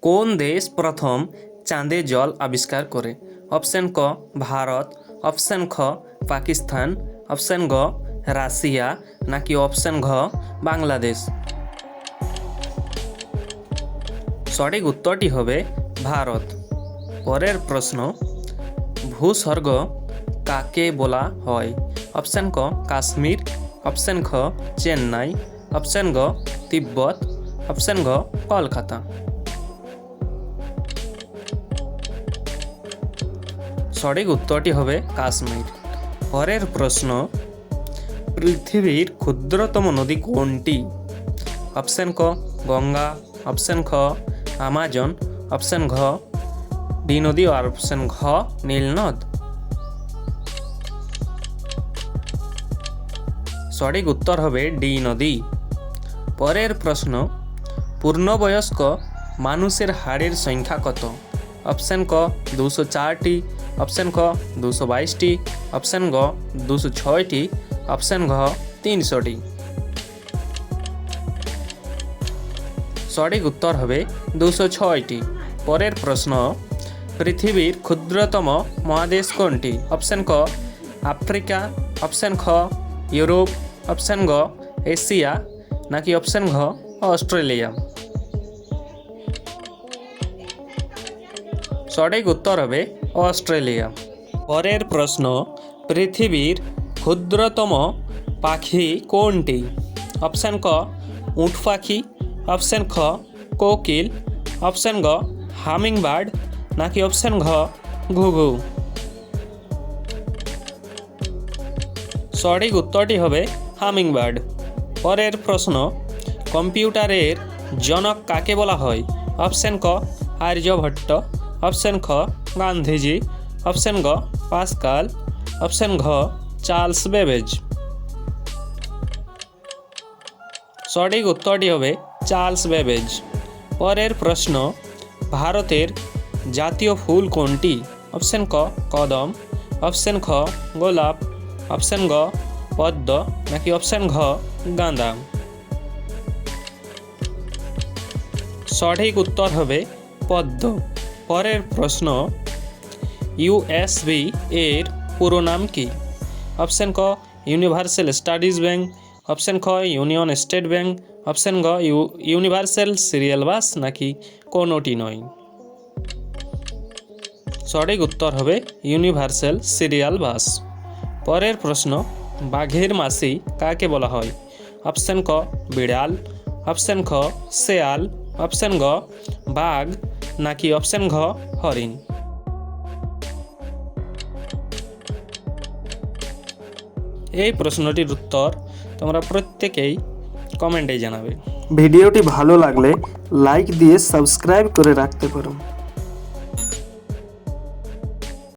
কোন দেশ প্রথম চাঁদে জল আবিষ্কার করে? অপশন ক ভারত, অপশন খ পাকিস্তান, অপশন গ রাশিয়া নাকি অপশন ঘ বাংলাদেশ? সঠিক উত্তরটি হবে ভারত। পরের প্রশ্ন, ভূস্বর্গ কাকে বলা হয়? অপশন ক কাশ্মীর, অপশন খ চেন্নাই, অপশন গ তিব্বত, অপশন ঘ কলকাতা। সঠিক উত্তরটি হবে কাশ্মীর। পরের প্রশ্ন, পৃথিবীর ক্ষুদ্রতম নদী কোনটি? অপশন ক গঙ্গা, অপশন খ আমাজন, অপশন ঘ ডি নদী আর অপশন ঘ নীলনদ। সঠিক উত্তর হবে ডি নদী। পরের প্রশ্ন, পূর্ণবয়স্ক মানুষের হাড়ের সংখ্যা কত? অপশন ক 204টি, অপশন খ 222টি, অপশন গ 206টি, অপশন ঘ 300টি। সঠিক উত্তর হবে 206টি। পরের প্রশ্ন, পৃথিবীর ক্ষুদ্রতম মহাদেশ কোনটি? অপশন ক আফ্রিকা, অপশন খ ইউরোপ, অপশন গ এশিয়া নাকি অপশন ঘ অস্ট্রেলিয়া? সঠিক উত্তর হবে অস্ট্রেলিয়া। পরের প্রশ্ন, পৃথিবীর ক্ষুদ্রতম পাখি কোনটি? অপশন ক উট পাখি, অপশন খ কোকিল, অপশন গ হামিংবার্ড নাকি অপশন ঘ ঘুঘু? সঠিক উত্তরটি হবে হামিংবার্ড। পরের প্রশ্ন, কম্পিউটারের জনক কাকে বলা হয়? অপশন ক আর্যভট্ট, অপশন খ গান্ধীজি, অপশন গ পাস্কাল, অপশন ঘ চার্লস বেবেজ। সঠিক উত্তরটি হবে চার্লস বেবেজ। পরের প্রশ্ন, ভারতের জাতীয় ফুল কোনটি? অপশন ক কদম, অপশন খ গোলাপ, অপশন গ পদ্ম নাকি অপশন ঘ গাঁদা? সঠিক উত্তর হবে পদ্ম। পরের প্রশ্ন, ইউএসবি এর পুরো নাম কি? অপশন ক ইউনিভার্সাল স্টাডিজ ব্যাংক, অপশন খ ইউনিয়ন স্টেট ব্যাংক, অপশন গ ইউনিভার্সাল সিরিয়াল বাস নাকি কোনোটি নয়? সঠিক উত্তর হবে ইউনিভার্সাল সিরিয়াল বাস। পরের প্রশ্ন, বাঘের মাসি কাকে বলা হয়? অপশন ক বিড়াল, অপশন খ শেয়াল, অপশন গ বাঘ নাকি অপশন ঘ হরিণ? এই প্রশ্নটির উত্তর তোমরা প্রত্যেকেই কমেন্টে জানাবে। ভিডিওটি ভালো লাগলে লাইক দিয়ে সাবস্ক্রাইব করে রাখতে পারো।